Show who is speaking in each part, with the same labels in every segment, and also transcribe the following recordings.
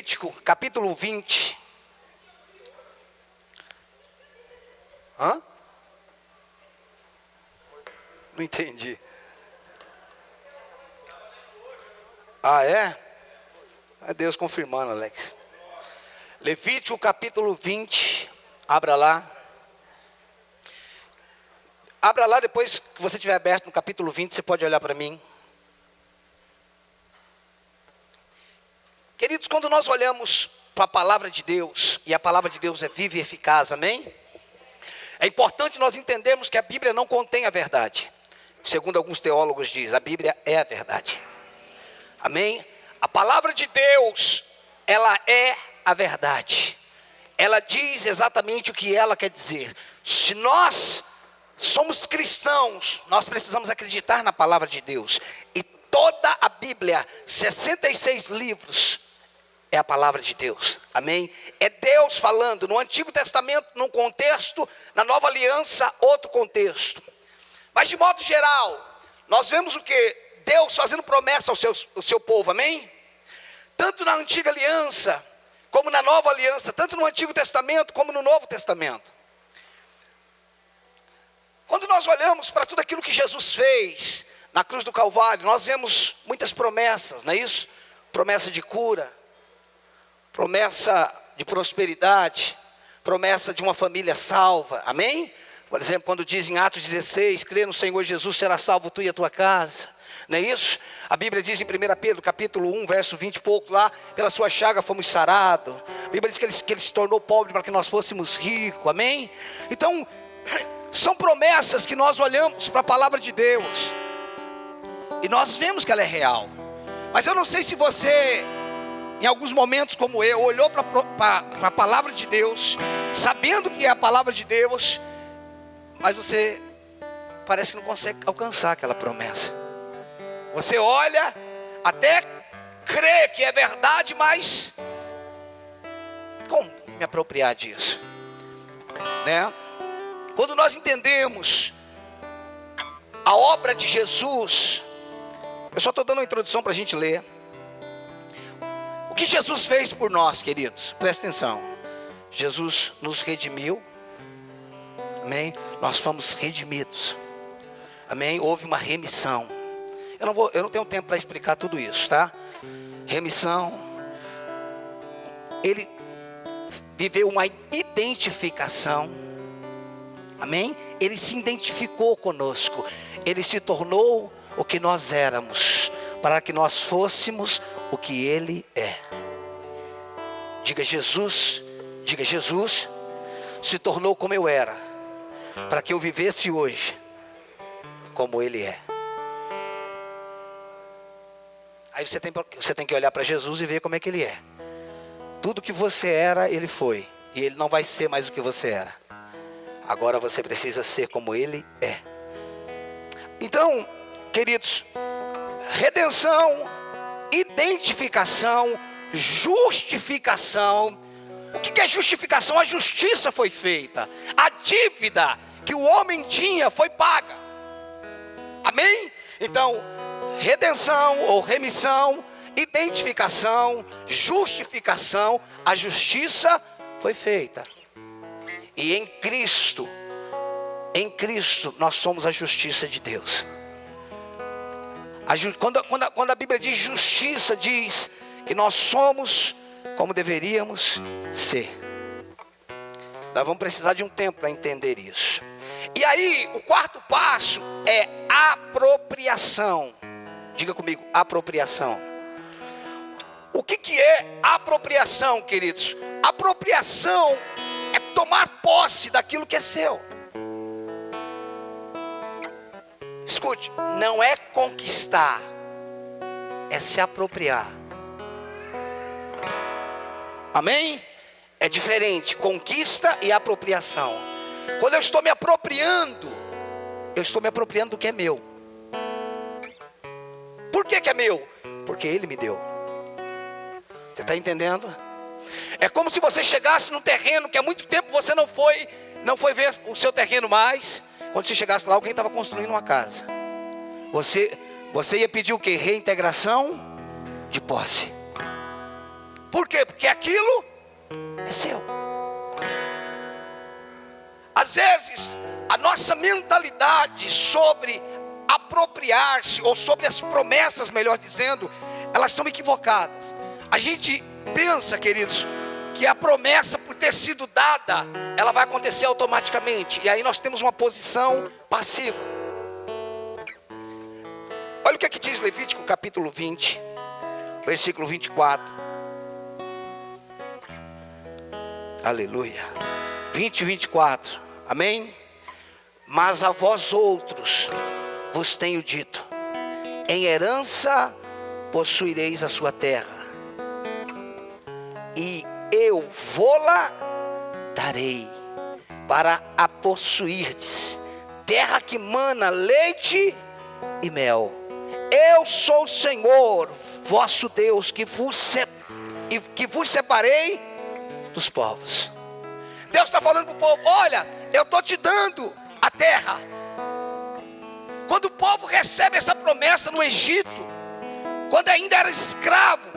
Speaker 1: Levítico, capítulo 20. Hã? Não entendi. Ah, é? É Deus confirmando, Alex. Levítico, capítulo 20. Abra lá. Abra lá, depois que você tiver aberto no capítulo 20, você pode olhar para mim. Queridos, quando nós olhamos para a palavra de Deus, e a palavra de Deus é viva e eficaz, amém? É importante nós entendermos que a Bíblia não contém a verdade. Segundo alguns teólogos dizem, a Bíblia é a verdade. Amém? A palavra de Deus, ela é a verdade. Ela diz exatamente o que ela quer dizer. Se nós somos cristãos, nós precisamos acreditar na palavra de Deus. E toda a Bíblia, 66 livros, é a palavra de Deus, amém? É Deus falando, no Antigo Testamento, num contexto, na Nova Aliança, outro contexto. Mas de modo geral, nós vemos o que? Deus fazendo promessa ao seu povo, amém? Tanto na Antiga Aliança, como na Nova Aliança, tanto no Antigo Testamento, como no Novo Testamento. Quando nós olhamos para tudo aquilo que Jesus fez na cruz do Calvário, nós vemos muitas promessas, não é isso? Promessa de cura, promessa de prosperidade, promessa de uma família salva, amém? Por exemplo, quando diz em Atos 16, crê no Senhor Jesus, será salvo tu e a tua casa, não é isso? A Bíblia diz em 1 Pedro, capítulo 1, verso 20 e pouco lá, pela sua chaga fomos sarados. A Bíblia diz que ele se tornou pobre para que nós fôssemos ricos, amém? Então, são promessas que nós olhamos para a palavra de Deus, e nós vemos que ela é real. Mas eu não sei se você, em alguns momentos como eu, olhou para a palavra de Deus, sabendo que é a palavra de Deus, mas você parece que não consegue alcançar aquela promessa. Você olha, até crê que é verdade, mas como me apropriar disso? Né? Quando nós entendemos a obra de Jesus, eu só estou dando uma introdução para a gente ler. O que Jesus fez por nós, queridos? Presta atenção. Jesus nos redimiu. Amém? Nós fomos redimidos. Amém? Houve uma remissão. Eu não tenho tempo para explicar tudo isso, tá? Remissão. Ele viveu uma identificação. Amém? Ele se identificou conosco. Ele se tornou o que nós éramos, para que nós fôssemos o que Ele é. Diga Jesus se tornou como eu era, para que eu vivesse hoje como Ele é. Aí você tem que olhar para Jesus e ver como é que Ele é. Tudo que você era, Ele foi, e Ele não vai ser mais o que você era. Agora você precisa ser como Ele é. Então, queridos, redenção, identificação, justificação. O que é justificação? A justiça foi feita. A dívida que o homem tinha foi paga. Amém? Então, redenção ou remissão, identificação, justificação, a justiça foi feita. E em Cristo nós somos a justiça de Deus. Quando a Bíblia diz justiça, diz que nós somos como deveríamos ser. Nós vamos precisar de um tempo para entender isso. E aí, o quarto passo é apropriação. Diga comigo, apropriação. O que é apropriação, queridos? Apropriação é tomar posse daquilo que é seu. Escute, não é conquistar, é se apropriar. Amém? É diferente, conquista e apropriação. Quando eu estou me apropriando, eu estou me apropriando do que é meu. Por que é meu? Porque Ele me deu. Você está entendendo? É como se você chegasse num terreno que há muito tempo você não foi ver o seu terreno mais. Quando você chegasse lá, alguém estava construindo uma casa. Você ia pedir o quê? Reintegração de posse. Por quê? Porque aquilo é seu. Às vezes, a nossa mentalidade sobre apropriar-se, ou sobre as promessas, melhor dizendo, elas são equivocadas. A gente pensa, queridos, que a promessa, por ter sido dada, ela vai acontecer automaticamente. E aí nós temos uma posição passiva. Olha o que aqui diz Levítico capítulo 20, versículo 24. Aleluia. 20 e 24. Amém? Mas a vós outros vos tenho dito: em herança possuireis a sua terra, e eu vô-la darei para a possuirdes, terra que mana leite e mel. Eu sou o Senhor, vosso Deus, que vos separei dos povos. Deus está falando para o povo: olha, eu estou te dando a terra. Quando o povo recebe essa promessa no Egito, quando ainda era escravo,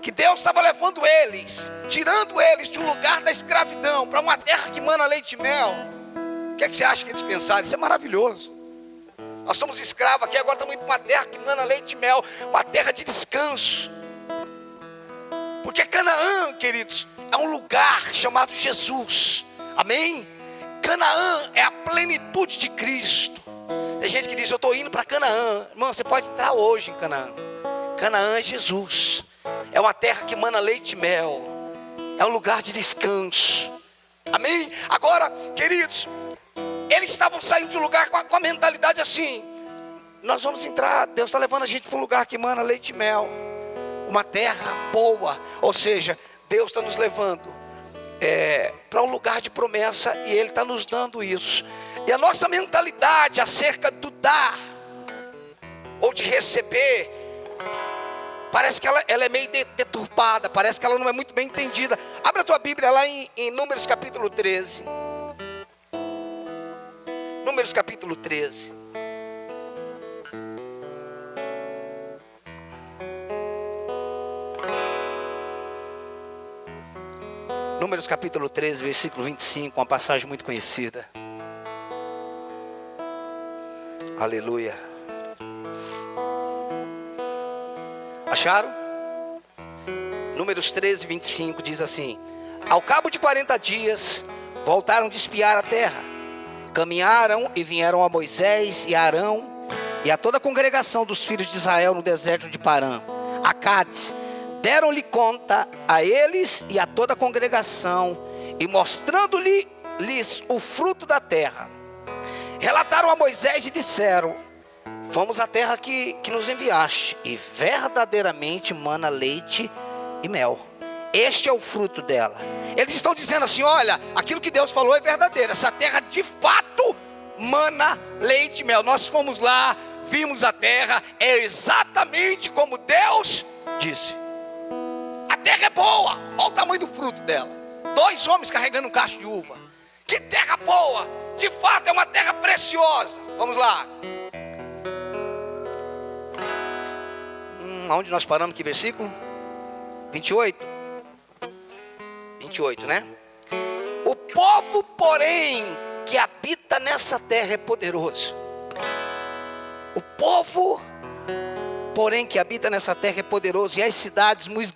Speaker 1: que Deus estava levando eles, tirando eles de um lugar da escravidão para uma terra que mana leite e mel, o que você acha que eles pensaram? Isso é maravilhoso. Nós somos escravos aqui, agora estamos indo para uma terra que mana leite e mel, uma terra de descanso. Porque Canaã, queridos, é um lugar chamado Jesus. Amém? Canaã é a plenitude de Cristo. Tem gente que diz: eu estou indo para Canaã. Irmão, você pode entrar hoje em Canaã. Canaã é Jesus. É uma terra que mana leite e mel. É um lugar de descanso. Amém? Agora, queridos, eles estavam saindo de um lugar com a mentalidade assim: nós vamos entrar, Deus está levando a gente para um lugar que mana leite e mel, uma terra boa. Ou seja, Deus está nos levando para um lugar de promessa, e Ele está nos dando isso. E a nossa mentalidade acerca do dar ou de receber, parece que ela é meio deturpada, parece que ela não é muito bem entendida. Abra a tua Bíblia lá em Números capítulo 13. Números capítulo 13. Números capítulo 13, versículo 25, uma passagem muito conhecida. Aleluia. Acharam? Números 13, 25 diz assim: ao cabo de 40 dias, voltaram de espiar a terra. Caminharam e vieram a Moisés e a Arão e a toda a congregação dos filhos de Israel no deserto de Parã, a Cádiz. Deram-lhe conta a eles e a toda a congregação, e mostrando-lhes o fruto da terra, relataram a Moisés e disseram: vamos à terra que nos enviaste, e verdadeiramente mana leite e mel. Este é o fruto dela. Eles estão dizendo assim: olha, aquilo que Deus falou é verdadeiro. Essa terra de fato mana leite e mel. Nós fomos lá, vimos a terra, é exatamente como Deus disse. A terra é boa, olha o tamanho do fruto dela. 2 homens carregando um cacho de uva. Que terra boa, de fato é uma terra preciosa. Vamos lá. Onde nós paramos? Que versículo? 28. 28, né? O povo, porém, que habita nessa terra é poderoso. O povo, porém, que habita nessa terra é poderoso, e as cidades muito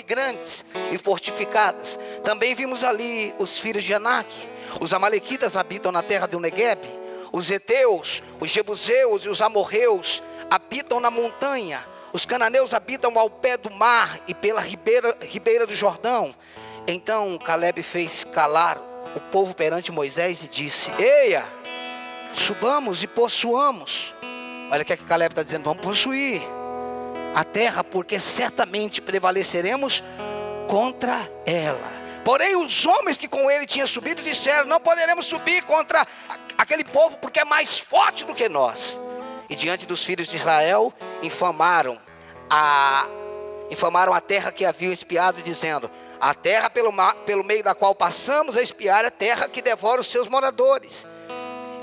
Speaker 1: grandes e fortificadas. Também vimos ali os filhos de Anak. Os amalequitas habitam na terra do Neguebe. Os heteus, os jebuseus e os amorreus habitam na montanha. Os cananeus habitam ao pé do mar e pela ribeira do Jordão. Então Caleb fez calar o povo perante Moisés e disse: eia, subamos e possuamos. Olha o que Caleb está dizendo: vamos possuir a terra, porque certamente prevaleceremos contra ela. Porém os homens que com ele tinham subido disseram: não poderemos subir contra aquele povo, porque é mais forte do que nós. E diante dos filhos de Israel infamaram a terra que haviam espiado, dizendo: a terra pelo meio da qual passamos a espiar é terra que devora os seus moradores.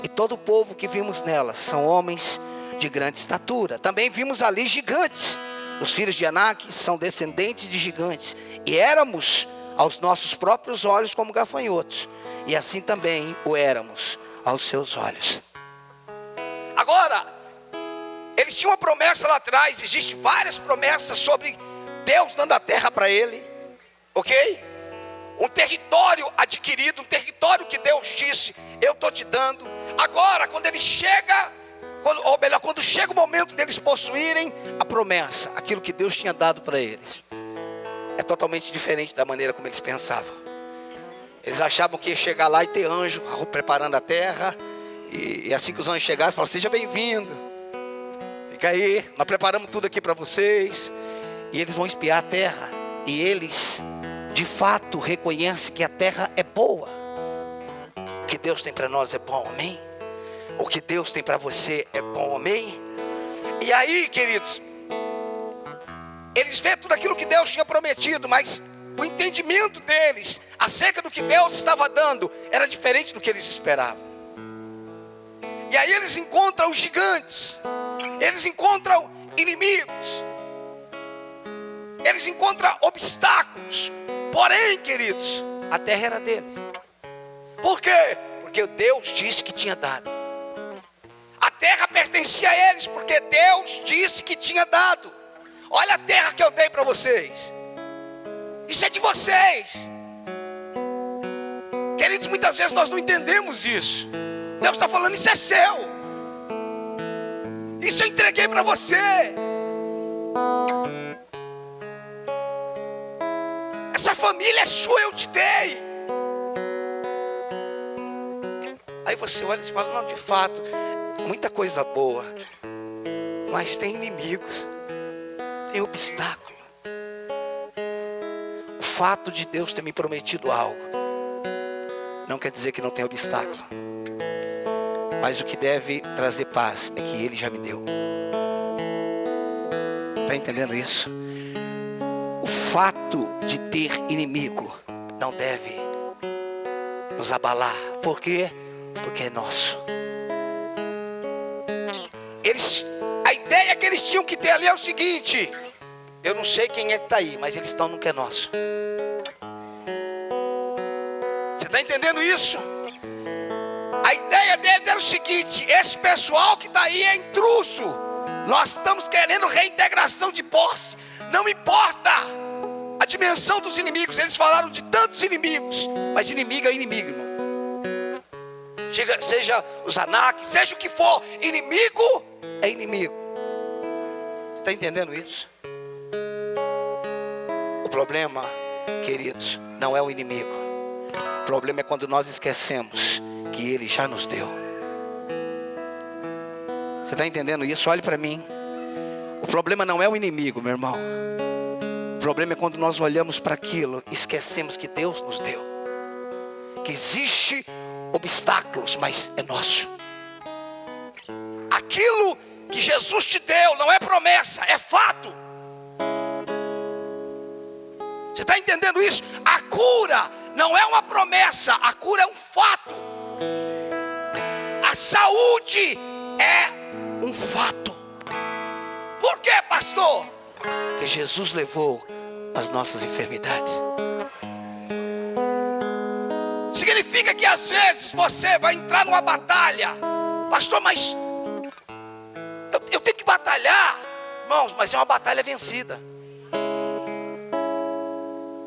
Speaker 1: E todo o povo que vimos nela são homens de grande estatura. Também vimos ali gigantes. Os filhos de Anak são descendentes de gigantes. E éramos aos nossos próprios olhos como gafanhotos, e assim também o éramos aos seus olhos. Agora, eles tinham uma promessa lá atrás. Existem várias promessas sobre Deus dando a terra para ele, ok? Um território adquirido, um território que Deus disse, eu estou te dando. Agora, quando ele chega, ou melhor, quando chega o momento deles possuírem a promessa, aquilo que Deus tinha dado para eles, é totalmente diferente da maneira como eles pensavam. Eles achavam que ia chegar lá e ter anjo preparando a terra, e assim que os anjos chegassem, falavam, seja bem-vindo, fica aí, nós preparamos tudo aqui para vocês. E eles vão espiar a terra, e eles de fato reconhecem que a terra é boa. O que Deus tem para nós é bom, amém? O que Deus tem para você é bom, amém? E aí, queridos, eles veem tudo aquilo que Deus tinha prometido, mas o entendimento deles acerca do que Deus estava dando era diferente do que eles esperavam. E aí eles encontram os gigantes, eles encontram inimigos, eles encontram obstáculos. Porém, queridos, a terra era deles. Por quê? Porque Deus disse que tinha dado. A terra pertencia a eles, porque Deus disse que tinha dado. Olha a terra que eu dei para vocês. Isso é de vocês. Queridos, muitas vezes nós não entendemos isso. Deus está falando, isso é seu. Isso eu entreguei para você. Essa família é sua, eu te dei. Aí você olha e fala, não, de fato, muita coisa boa, mas tem inimigos, tem obstáculo. O fato de Deus ter me prometido algo não quer dizer que não tem obstáculo, mas o que deve trazer paz é que Ele já me deu. Você está entendendo isso? O fato de ter inimigo não deve nos abalar. Por quê? Porque é nosso. A ideia que eles tinham que ter ali é o seguinte: eu não sei quem é que está aí, mas eles estão no que é nosso. Você está entendendo isso? A ideia deles era o seguinte: esse pessoal que está aí é intruso, nós estamos querendo reintegração de posse. Não importa a dimensão dos inimigos. Eles falaram de tantos inimigos, mas inimigo é inimigo, irmão. Seja os Anak, seja o que for, inimigo é inimigo. Você está entendendo isso? O problema, queridos, não é o inimigo. O problema é quando nós esquecemos que Ele já nos deu. Você está entendendo isso? Olhe para mim. O problema não é o inimigo, meu irmão. O problema é quando nós olhamos para aquilo, esquecemos que Deus nos deu, que existe obstáculos, mas é nosso. Aquilo que Jesus te deu não é promessa, é fato. Você está entendendo isso? A cura não é uma promessa, a cura é um fato. A saúde é um fato. Por quê, pastor? Porque Jesus levou as nossas enfermidades. Significa que às vezes você vai entrar numa batalha. Pastor, mas eu tenho que batalhar. Irmãos, mas é uma batalha vencida.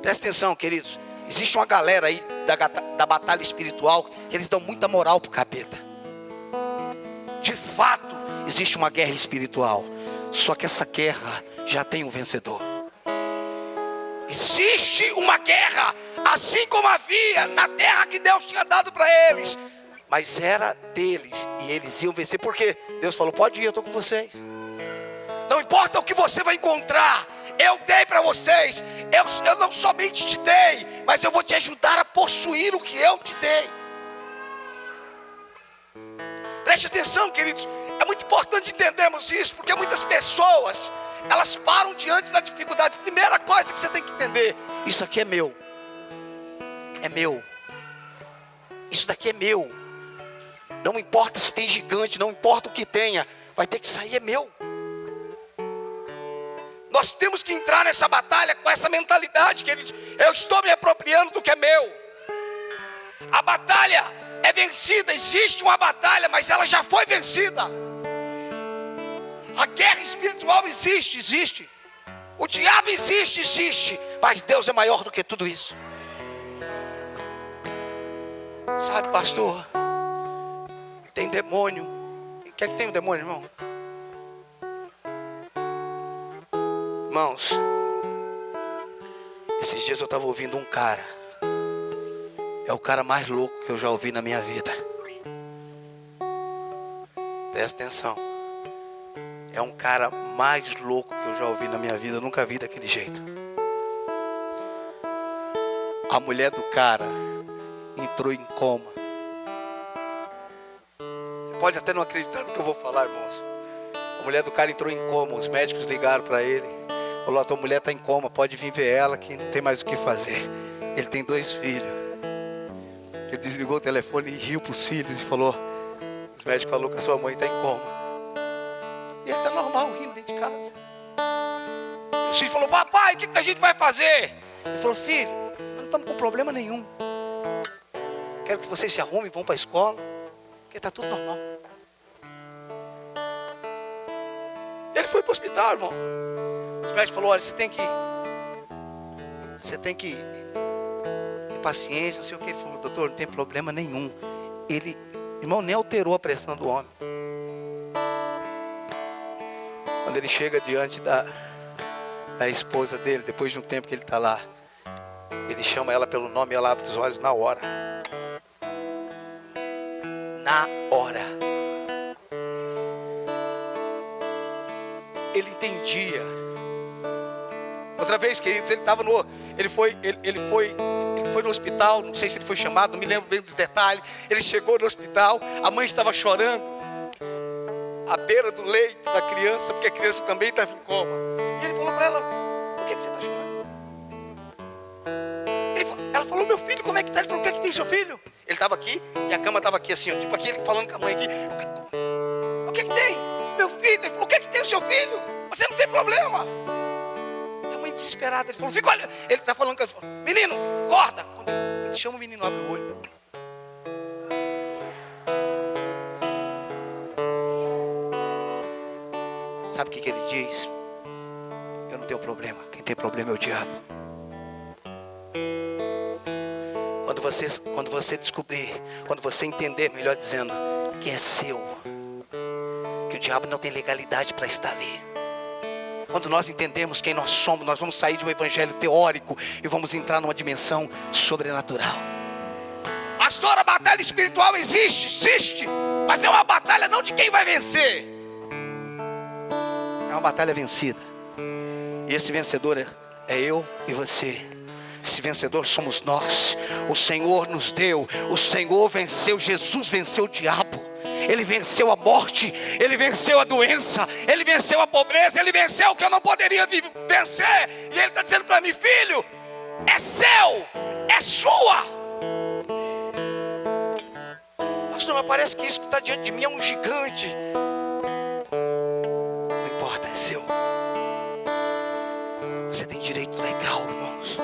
Speaker 1: Presta atenção, queridos. Existe uma galera aí da batalha espiritual que eles dão muita moral pro capeta. De fato, existe uma guerra espiritual. Só que essa guerra já tem um vencedor. Existe uma guerra, assim como havia na terra que Deus tinha dado para eles, mas era deles e eles iam vencer. Porque Deus falou, pode ir, eu estou com vocês. Não importa o que você vai encontrar, eu dei para vocês. Eu não somente te dei, mas eu vou te ajudar a possuir o que eu te dei. Preste atenção, queridos. É muito importante entendermos isso, porque muitas pessoas, elas param diante da dificuldade. Primeira coisa que você tem que entender: isso aqui é meu. É meu. Isso daqui é meu. Não importa se tem gigante, não importa o que tenha, vai ter que sair, é meu. Nós temos que entrar nessa batalha com essa mentalidade, queridos. Eu estou me apropriando do que é meu. A batalha é vencida, existe uma batalha, mas ela já foi vencida. A guerra espiritual existe. O diabo existe, mas Deus é maior do que tudo isso. Sabe, pastor, tem demônio. O que é que tem o demônio, irmão? Irmãos, esses dias eu estava ouvindo um cara. É o cara mais louco que eu já ouvi na minha vida. Presta atenção. É um cara mais louco que eu já ouvi na minha vida. Eu nunca vi daquele jeito. A mulher do cara entrou em coma. Você pode até não acreditar no que eu vou falar, irmãos. A mulher do cara entrou em coma. Os médicos ligaram para ele. Falou: a tua mulher está em coma, pode vir ver ela que não tem mais o que fazer. Ele tem 2 filhos. Ele desligou o telefone e riu para os filhos e falou: os médicos falaram que a sua mãe está em coma. E ele está normal, rindo dentro de casa. O filho falou: papai, o que a gente vai fazer? Ele falou: filho, nós não estamos com problema nenhum. Quero que vocês se arrumem e vão para a escola, porque está tudo normal. Ele foi para o hospital, irmão. Os médicos falaram: olha, você tem que ter paciência, não sei o que. Ele falou: doutor, não tem problema nenhum. Ele, irmão, nem alterou a pressão do homem. Quando ele chega diante da esposa dele, depois de um tempo que ele está lá, ele chama ela pelo nome e ela abre os olhos na hora. Na hora. Ele entendia. Outra vez, queridos, ele foi no hospital, não sei se ele foi chamado, não me lembro bem dos detalhes. Ele chegou no hospital, a mãe estava chorando à beira do leito da criança, porque a criança também estava em coma. E ele falou para ela: por que você está chorando? Ela falou: meu filho, como é que está? Ele falou: o que é que tem, seu filho? Ele estava aqui e a cama estava aqui assim, ó, tipo aqui, ele falando com a mãe aqui. O que é que tem? Meu filho. Ele falou: o que é que tem o seu filho? Você não tem problema. Desesperado, ele falou: fica olhando. Ele está falando com ele, falou: menino, acorda. Quando ele chama o menino, abre o olho. Sabe o que ele diz? Eu não tenho problema, quem tem problema é o diabo. Quando você descobrir, quando você entender, melhor dizendo, que é seu, que o diabo não tem legalidade para estar ali. Quando nós entendemos quem nós somos, nós vamos sair de um evangelho teórico e vamos entrar numa dimensão sobrenatural. Pastor, a batalha espiritual existe, mas é uma batalha não de quem vai vencer. É uma batalha vencida. E esse vencedor é eu e você. Esse vencedor somos nós. O Senhor nos deu, o Senhor venceu, Jesus venceu o diabo. Ele venceu a morte, ele venceu a doença, ele venceu a pobreza, ele venceu o que eu não poderia vencer. E ele está dizendo para mim: filho, é seu, é sua. Pastor, mas parece que isso que está diante de mim é um gigante. Não importa, é seu. Você tem direito legal, irmãos.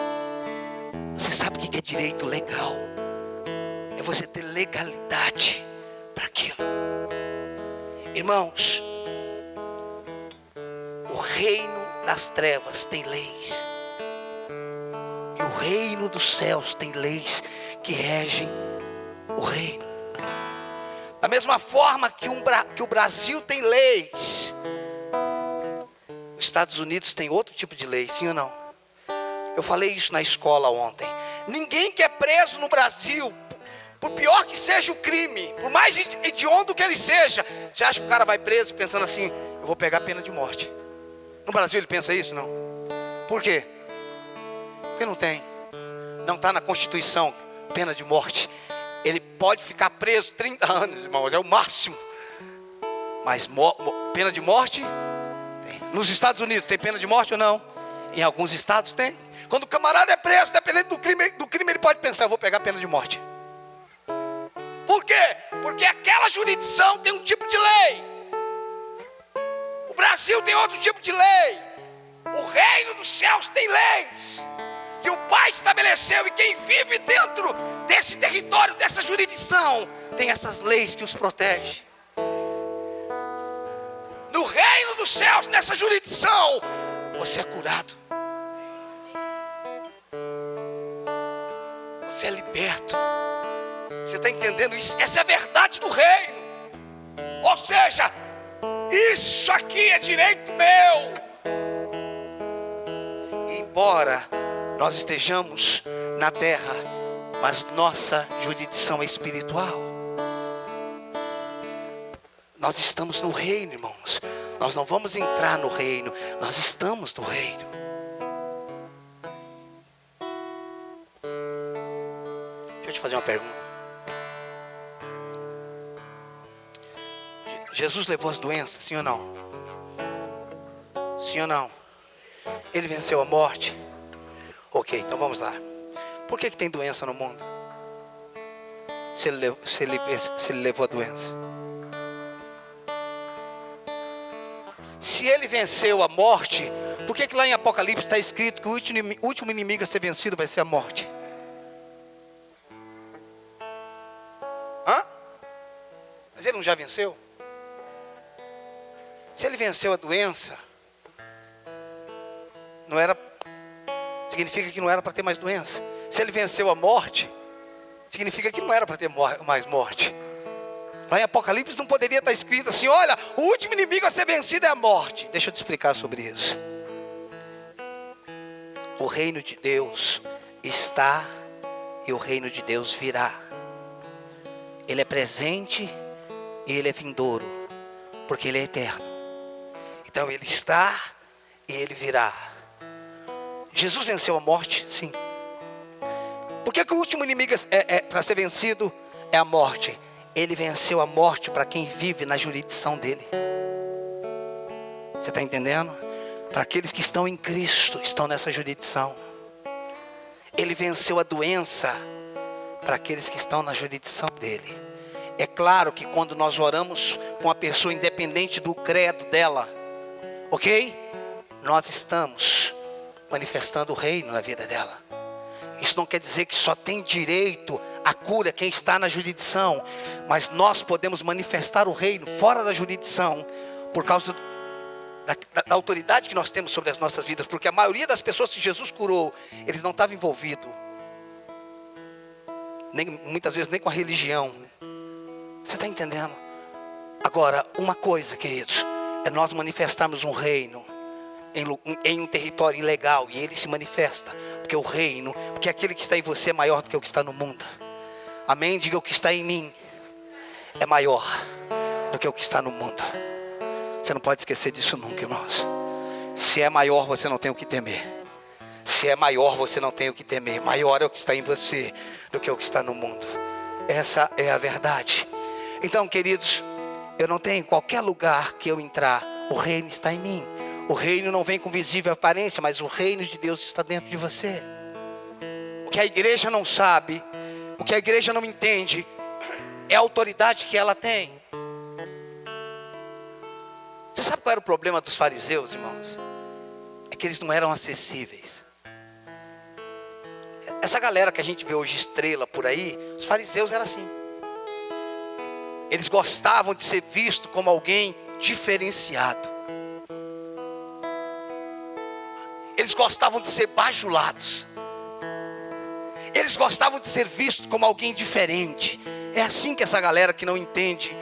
Speaker 1: Você sabe o que é direito legal? É você ter legalidade para aquilo. Irmãos, o reino das trevas tem leis, e o reino dos céus tem leis que regem o reino. Da mesma forma que o Brasil tem leis, os Estados Unidos tem outro tipo de lei, sim ou não? Eu falei isso na escola ontem. Ninguém que é preso no Brasil, por pior que seja o crime, por mais hediondo que ele seja, você acha que o cara vai preso pensando assim: eu vou pegar pena de morte? No Brasil ele pensa isso? Não. Por quê? Porque não tem. Não está na Constituição pena de morte. Ele pode ficar preso 30 anos, irmãos, é o máximo. Mas pena de morte tem. Nos Estados Unidos tem pena de morte ou não? Em alguns estados tem. Quando o camarada é preso, dependendo do crime ele pode pensar: eu vou pegar pena de morte. Por quê? Porque aquela jurisdição tem um tipo de lei. O Brasil tem outro tipo de lei. O reino dos céus tem leis que o Pai estabeleceu, e quem vive dentro desse território, dessa jurisdição, tem essas leis que os protegem. No reino dos céus, nessa jurisdição, você é curado, você é liberto. Você está entendendo isso? Essa é a verdade do reino. Ou seja, isso aqui é direito meu. Embora nós estejamos na terra, mas nossa jurisdição é espiritual. Nós estamos no reino, irmãos. Nós não vamos entrar no reino, nós estamos no reino. Deixa eu te fazer uma pergunta. Jesus levou as doenças, sim ou não? Sim ou não? Ele venceu a morte? Ok, então vamos lá. Por que tem doença no mundo? Se ele levou a doença. Se ele venceu a morte, por que lá em Apocalipse está escrito que o último inimigo a ser vencido vai ser a morte? Hã? Mas ele não já venceu? Se ele venceu a doença, não era, significa que não era para ter mais doença. Se ele venceu a morte, significa que não era para ter mais morte. Lá em Apocalipse não poderia estar escrito assim: olha, o último inimigo a ser vencido é a morte. Deixa eu te explicar sobre isso. O reino de Deus está e o reino de Deus virá. Ele é presente e ele é vindouro, porque ele é eterno. Então ele está e ele virá. Jesus venceu a morte? Sim. Por que o último inimigo para ser vencido é a morte? Ele venceu a morte para quem vive na jurisdição dele. Você está entendendo? Para aqueles que estão em Cristo, estão nessa jurisdição. Ele venceu a doença para aqueles que estão na jurisdição dele. É claro que quando nós oramos com a pessoa, independente do credo dela, ok? Nós estamos manifestando o reino na vida dela. Isso não quer dizer que só tem direito à cura quem está na jurisdição, mas nós podemos manifestar o reino fora da jurisdição, por causa da autoridade que nós temos sobre as nossas vidas. Porque a maioria das pessoas que Jesus curou, eles não estavam envolvidos, muitas vezes nem com a religião. Você está entendendo? Agora, uma coisa, queridos, é nós manifestarmos um reino em um território ilegal, e ele se manifesta, porque o reino, porque aquele que está em você é maior do que o que está no mundo. Amém? Diga: o que está em mim é maior do que o que está no mundo. Você não pode esquecer disso nunca, irmãos. Se é maior, você não tem o que temer. Se é maior, você não tem o que temer. Maior é o que está em você do que o que está no mundo. Essa é a verdade. Então, queridos, eu não tenho em qualquer lugar que eu entrar, o reino está em mim. O reino não vem com visível aparência, mas o reino de Deus está dentro de você. O que a igreja não sabe, o que a igreja não entende, é a autoridade que ela tem. Você sabe qual era o problema dos fariseus, irmãos? É que eles não eram acessíveis. Essa galera que a gente vê hoje estrela por aí, os fariseus eram assim. Eles gostavam de ser vistos como alguém diferenciado. Eles gostavam de ser bajulados. Eles gostavam de ser vistos como alguém diferente. É assim que essa galera que não entende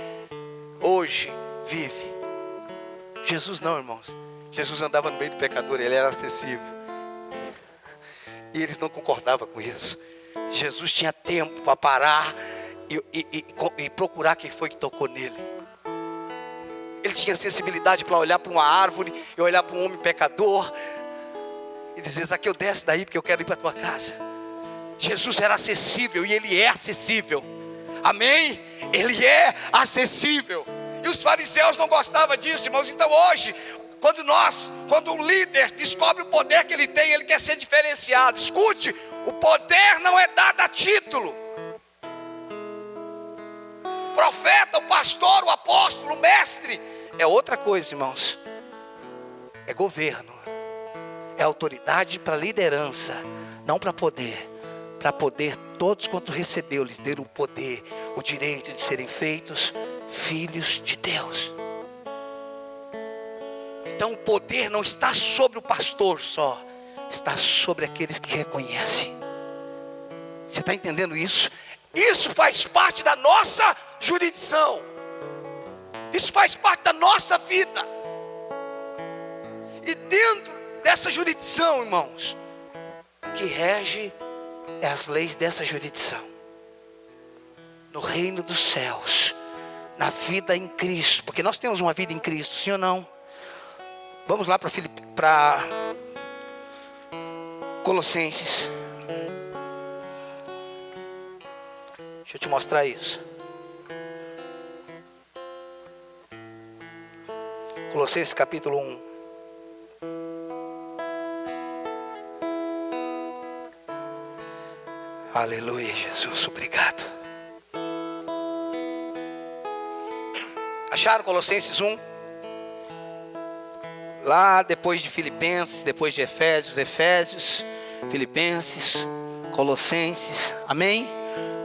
Speaker 1: hoje vive. Jesus não, irmãos. Jesus andava no meio do pecador, ele era acessível. E eles não concordavam com isso. Jesus tinha tempo para parar e procurar quem foi que tocou nele. Ele tinha sensibilidade para olhar para uma árvore e olhar para um homem pecador e dizer: Zaqueu, desce daí porque eu quero ir para a tua casa. Jesus era acessível e ele é acessível. Amém? Ele é acessível. E os fariseus não gostavam disso, irmãos. Então hoje, quando o líder descobre o poder que ele tem, ele quer ser diferenciado. Escute, o poder não é dado a título. O profeta, o pastor, o apóstolo, o mestre é outra coisa, irmãos. É governo. é autoridade para liderança, não para poder. Para poder, todos quanto recebeu, lhes deram o poder, o direito de serem feitos filhos de Deus. Então o poder não está sobre o pastor só, está sobre aqueles que reconhecem. Você está entendendo isso? Isso faz parte da nossa jurisdição. Isso faz parte da nossa vida. E dentro dessa jurisdição, irmãos, que rege é as leis dessa jurisdição. No reino dos céus, na vida em Cristo, porque nós temos uma vida em Cristo, sim ou não? Vamos lá para Colossenses. Deixa eu te mostrar isso. Colossenses capítulo 1. Aleluia, Jesus, obrigado. Acharam Colossenses 1? Lá depois de Filipenses, depois de Efésios, Filipenses, Colossenses, amém?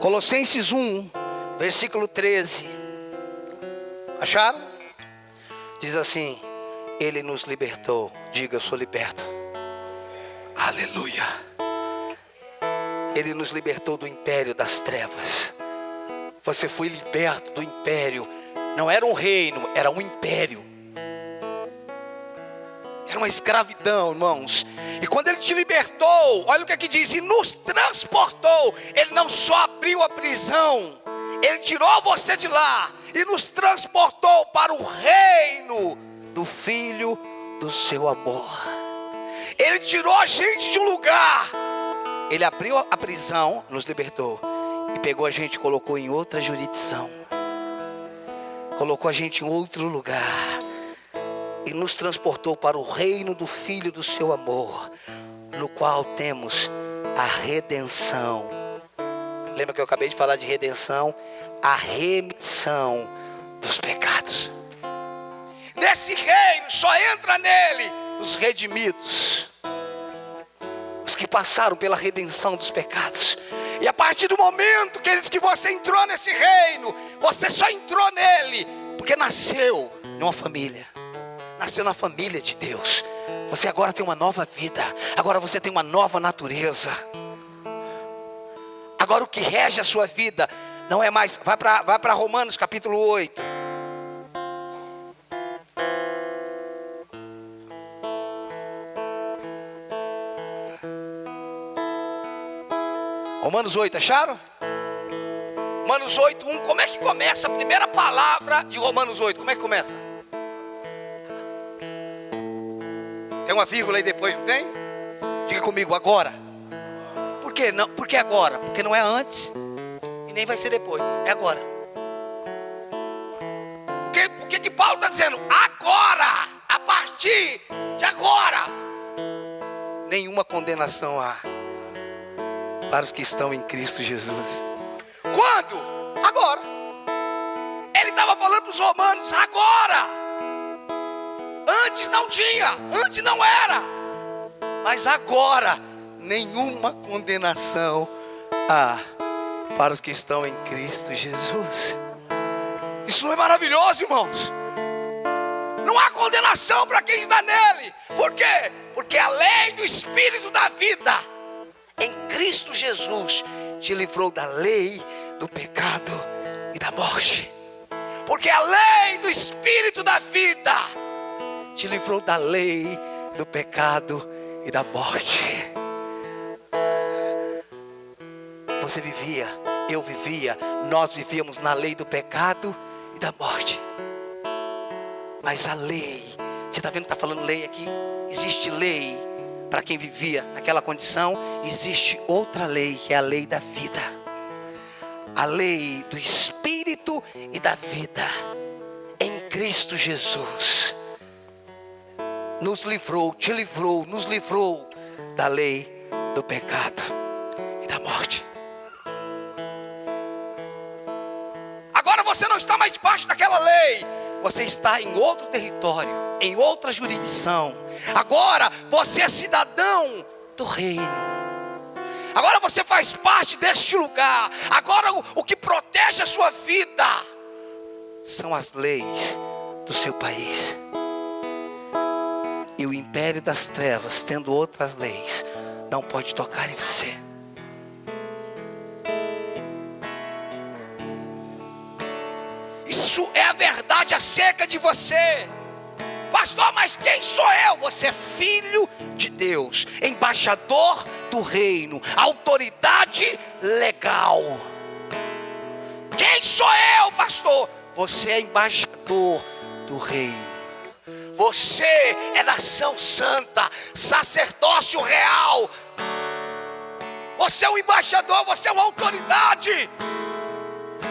Speaker 1: Colossenses 1, versículo 13. Acharam? Diz assim: Ele nos libertou. Diga, eu sou liberto. Aleluia. Ele nos libertou do império das trevas. Você foi liberto do império. Não era um reino, era um império. Era uma escravidão, irmãos. E quando Ele te libertou, olha o que aqui diz: e nos transportou. Ele não só abriu a prisão, Ele tirou você de lá e nos transportou para o reino do Filho do seu amor. Ele tirou a gente de um lugar. Ele abriu a prisão, nos libertou, e pegou a gente e colocou em outra jurisdição. Colocou a gente em outro lugar. E nos transportou para o reino do Filho do seu amor, no qual temos a redenção. Lembra que eu acabei de falar de redenção? A remissão dos pecados. Nesse reino só entra nele os redimidos, os que passaram pela redenção dos pecados. E a partir do momento, queridos, que você entrou nesse reino, você só entrou nele porque nasceu numa família. Nasceu na família de Deus. Você agora tem uma nova vida. Agora você tem uma nova natureza. Agora o que rege a sua vida não é mais. Vai para Romanos capítulo 8. Romanos 8, acharam? Romanos 8, 1. Como é que começa a primeira palavra de Romanos 8? Como é que começa? Tem uma vírgula aí depois, não tem? Diga comigo, agora. Por quê? Não, por que agora? Porque não é antes e nem vai ser depois. É agora. Por que Paulo está dizendo? Agora, a partir de agora, nenhuma condenação há para os que estão em Cristo Jesus. Quando? Agora. Ele estava falando para os romanos, agora. Antes não tinha, antes não era, mas agora nenhuma condenação há para os que estão em Cristo Jesus. Isso não é maravilhoso, irmãos? Não há condenação para quem está nele. Por quê? Porque a lei do Espírito da vida em Cristo Jesus te livrou da lei do pecado e da morte. Porque a lei do Espírito da vida te livrou da lei do pecado e da morte. Você vivia, eu vivia, nós vivíamos na lei do pecado e da morte. Mas a lei, você está vendo que está falando lei aqui? Existe lei para quem vivia naquela condição. Existe outra lei, que é a lei da vida. A lei do Espírito e da vida em Cristo Jesus nos livrou, te livrou, nos livrou da lei do pecado e da morte. Agora você não está mais debaixo daquela lei. você está em outro território, em outra jurisdição. Agora você é cidadão do reino. Agora você faz parte deste lugar. Agora o que protege a sua vida são as leis do seu país. E o império das trevas, tendo outras leis, não pode tocar em você. Isso é a verdade acerca de você. Pastor, mas quem sou eu? Você é filho de Deus, embaixador do reino, autoridade legal. Quem sou eu, pastor? Você é embaixador do reino. Você é nação santa, sacerdócio real. Você é um embaixador, você é uma autoridade.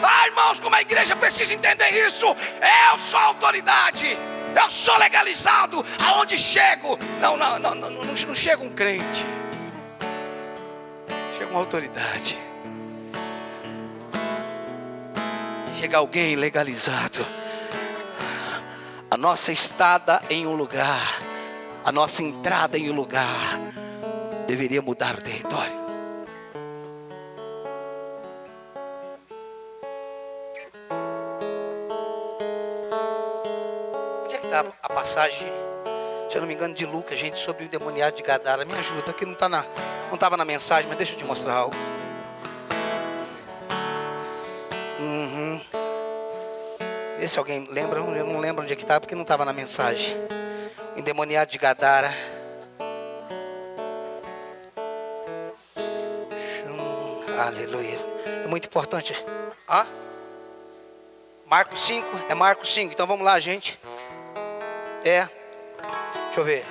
Speaker 1: Ah, irmãos, como a igreja precisa entender isso. Eu sou autoridade. Eu sou legalizado. Aonde chego? Não chega um crente. Chega uma autoridade. Chega alguém legalizado. A nossa estada em um lugar, a nossa entrada em um lugar, deveria mudar o território. Onde é que está a passagem, se eu não me engano, de Lucas, gente, sobre o endemoniado de Gadara? Me ajuda, que não estava na mensagem, mas deixa eu te mostrar algo. Vê se alguém lembra. Eu não lembro onde é que está, porque não estava na mensagem. O endemoniado de Gadara. Aleluia. É muito importante. Marcos 5. É Marcos 5. Então vamos lá, gente. Deixa eu ver.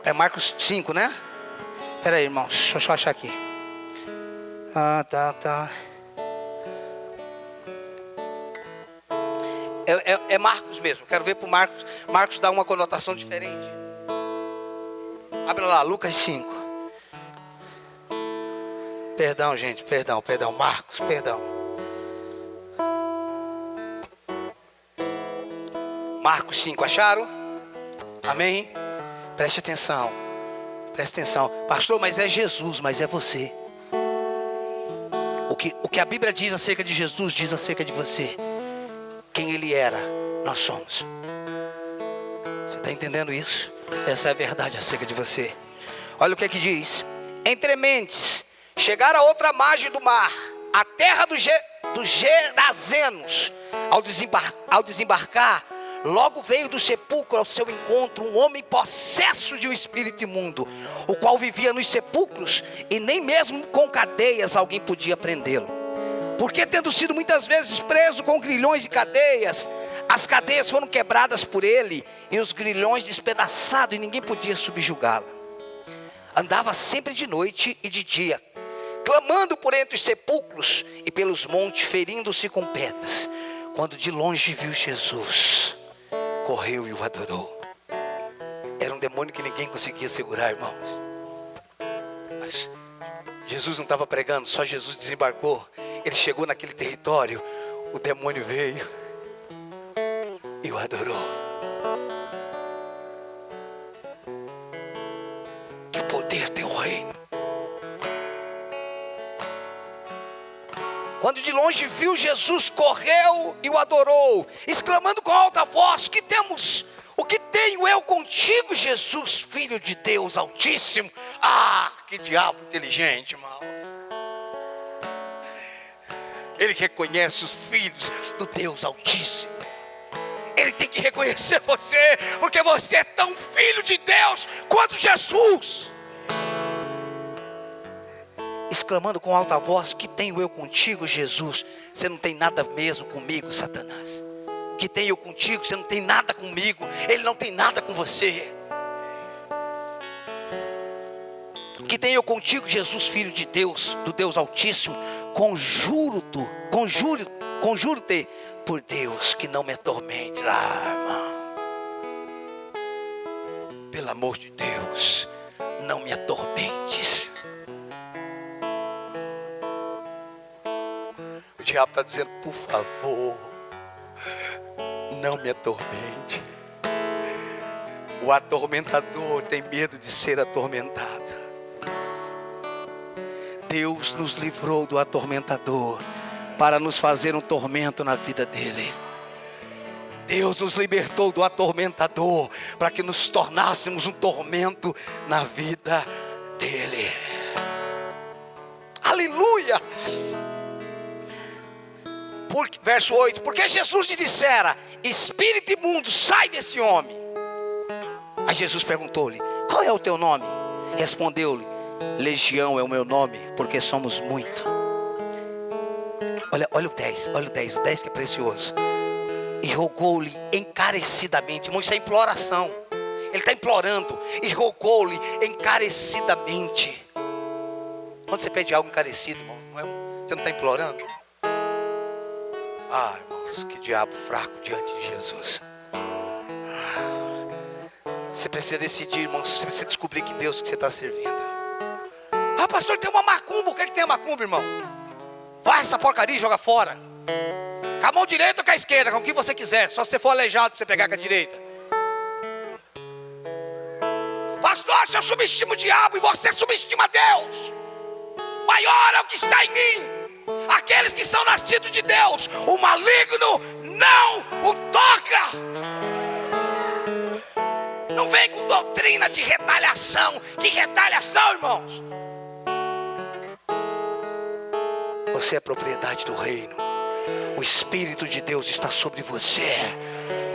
Speaker 1: É Marcos 5, né? Espera aí, irmãos. Deixa eu só achar aqui. Tá. É Marcos mesmo. Quero ver para o Marcos. Marcos dá uma conotação diferente. Abre lá, Lucas 5. Perdão, gente. Perdão. Marcos, perdão. Marcos 5, acharam? Amém? Preste atenção. Pastor, mas é Jesus, mas é você. O que a Bíblia diz acerca de Jesus, diz acerca de você. Quem ele era, nós somos. Você está entendendo isso? Essa é a verdade acerca de você. Olha o que é que diz. Entre mentes, chegaram a outra margem do mar, a terra dos Gerazenos. Ao desembarcar, logo veio do sepulcro ao seu encontro um homem possesso de um espírito imundo, o qual vivia nos sepulcros, e nem mesmo com cadeias alguém podia prendê-lo. Porque tendo sido muitas vezes preso com grilhões e cadeias, as cadeias foram quebradas por ele, e os grilhões despedaçados, e ninguém podia subjugá-lo. Andava sempre de noite e de dia, clamando por entre os sepulcros e pelos montes, ferindo-se com pedras. Quando de longe viu Jesus, correu e o adorou. Era um demônio que ninguém conseguia segurar, irmãos. Mas Jesus não estava pregando, só Jesus desembarcou. Ele chegou naquele território, o demônio veio e o adorou. Que poder tem o reino. Quando de longe viu Jesus, correu e o adorou, exclamando com alta voz: o que tenho eu contigo, Jesus, Filho de Deus Altíssimo? Que diabo inteligente, irmão. Ele reconhece os filhos do Deus Altíssimo. Ele tem que reconhecer você, porque você é tão filho de Deus quanto Jesus. Exclamando com alta voz: que tenho eu contigo, Jesus? Você não tem nada mesmo comigo, Satanás. Que tenho eu contigo? Você não tem nada comigo. Ele não tem nada com você. Que tenho eu contigo, Jesus, Filho de Deus, do Deus Altíssimo? Conjuro-te por Deus que não me atormente. Irmão, pelo amor de Deus, não me atormentes. diabo está dizendo: por favor, não me atormente. O atormentador tem medo de ser atormentado. Deus nos livrou do atormentador para nos fazer um tormento na vida dele. Deus nos libertou do atormentador para que nos tornássemos um tormento na vida dele. Aleluia! Verso 8: porque Jesus lhe dissera: espírito imundo, sai desse homem. Aí Jesus perguntou-lhe: qual é o teu nome? Respondeu-lhe: Legião é o meu nome, porque somos muito. Olha o 10, o 10 que é precioso. E rogou-lhe encarecidamente. Irmão, isso é imploração. Ele está implorando. E rogou-lhe encarecidamente. Quando você pede algo encarecido, irmão, você não está implorando? Ah, irmãos, que diabo fraco diante de Jesus. Você precisa decidir, irmão. Você precisa descobrir que Deus que você está servindo. Ah, pastor, tem uma macumba. O que é que tem a macumba, irmão? Vai essa porcaria e joga fora. Com a mão direita ou com a esquerda, com o que você quiser. Só se você for aleijado, você pegar com a direita. Pastor, se eu subestimo o diabo e você subestima Deus, maior é o que está em mim. Aqueles que são nascidos de Deus, o maligno não o toca. Não vem com doutrina de retaliação. Que retaliação, irmãos? Você é propriedade do reino. O Espírito de Deus está sobre você.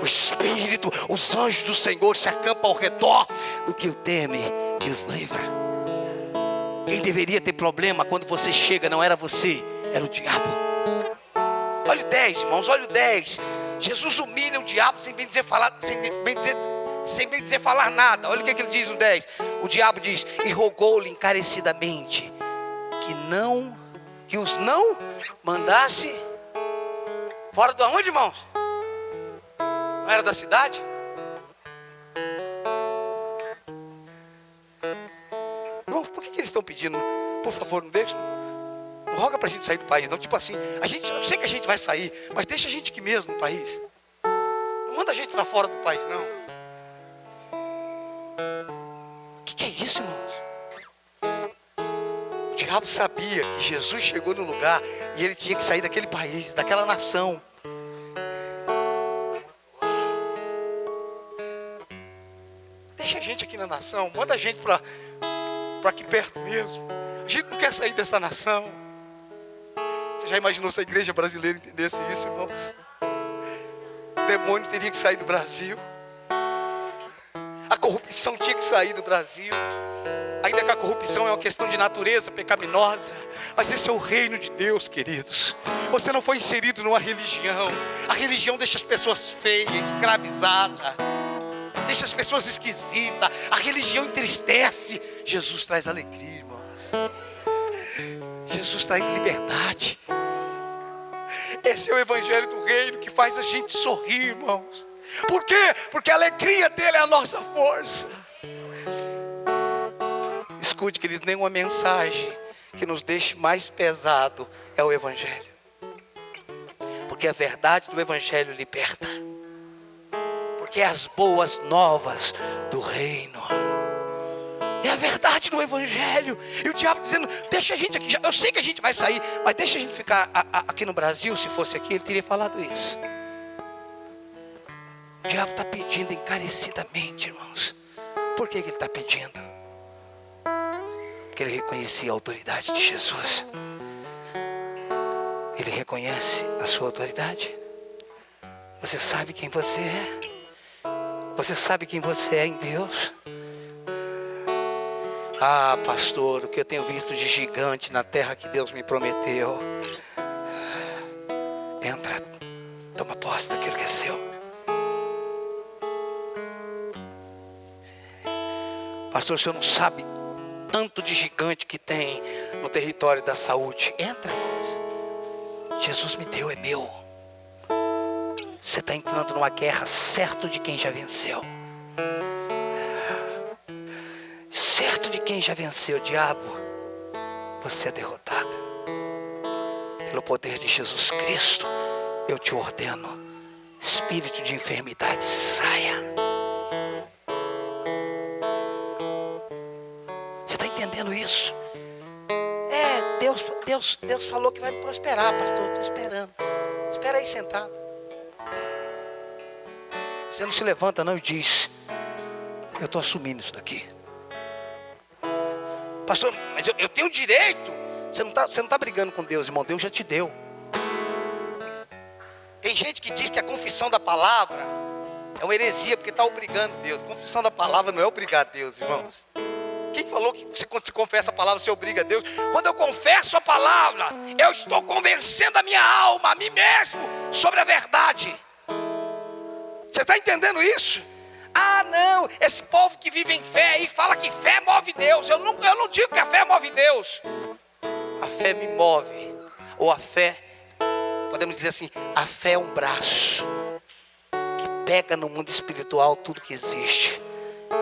Speaker 1: O Espírito, os anjos do Senhor se acampam ao redor do que o teme e os livra. Quem deveria ter problema quando você chega não era você, era o diabo. Olha o 10, irmãos, olha o 10. Jesus humilha o diabo sem bem dizer falar nada. Olha o que ele diz no 10. O diabo diz: e rogou-lhe encarecidamente que os não mandasse fora do aonde, irmãos? Não era da cidade? Irmão, por que eles estão pedindo? Por favor, não deixa. Não roga pra gente sair do país, não. Tipo assim, eu sei que a gente vai sair, mas deixa a gente aqui mesmo no país. Não manda a gente para fora do país, não. O que é isso, irmãos? O diabo sabia que Jesus chegou no lugar e ele tinha que sair daquele país, daquela nação. Deixa a gente aqui na nação, manda a gente para aqui perto mesmo. A gente não quer sair dessa nação. Você já imaginou se a igreja brasileira entendesse isso, irmãos? O demônio teria que sair do Brasil. A corrupção tinha que sair do Brasil. Ainda que a corrupção é uma questão de natureza pecaminosa, mas esse é o reino de Deus, queridos. Você não foi inserido numa religião. A religião deixa as pessoas feias, escravizadas, deixa as pessoas esquisitas. A religião entristece. Jesus traz alegria, irmãos. Jesus traz liberdade. Esse é o evangelho do reino que faz a gente sorrir, irmãos. Por quê? Porque a alegria dele é a nossa força. Escute, querido, nenhuma mensagem que nos deixe mais pesado é o evangelho. Porque a verdade do evangelho liberta. Porque é as boas novas do reino. É a verdade do evangelho. E o diabo dizendo: deixa a gente aqui. Eu sei que a gente vai sair, mas deixa a gente ficar aqui no Brasil. Se fosse aqui, ele teria falado isso. O diabo está pedindo encarecidamente, irmãos. Por que ele está pedindo? Porque ele reconhecia a autoridade de Jesus. Ele reconhece a sua autoridade. Você sabe quem você é? Você sabe quem você é em Deus? Ah, pastor, o que eu tenho visto de gigante na terra que Deus me prometeu. Entra, toma posse daquilo que é seu. Pastor, o senhor não sabe tanto de gigante que tem no território da saúde. Entra, irmãos. Jesus me deu, é meu. Você está entrando numa guerra certo de quem já venceu. Certo de quem já venceu, diabo. Você é derrotado. pelo poder de Jesus Cristo, eu te ordeno, espírito de enfermidade, saia. Você está entendendo isso? Deus falou que vai me prosperar, pastor. Eu estou esperando. Espera aí sentado. Você não se levanta não e diz: eu estou assumindo isso daqui. Pastor, mas eu tenho direito. Você não está brigando com Deus, irmão. Deus já te deu. Tem gente que diz que a confissão da palavra é uma heresia, porque está obrigando Deus. Confissão da palavra não é obrigar Deus, irmãos. Quem falou que quando se confessa a palavra, você obriga a Deus? Quando eu confesso a palavra, eu estou convencendo a minha alma, a mim mesmo, sobre a verdade. Você está entendendo isso? Ah, não, esse povo que vive em fé aí fala que fé move Deus. Eu não digo que a fé move Deus. A fé me move. Ou a fé, podemos dizer assim, a fé é um braço que pega no mundo espiritual tudo que existe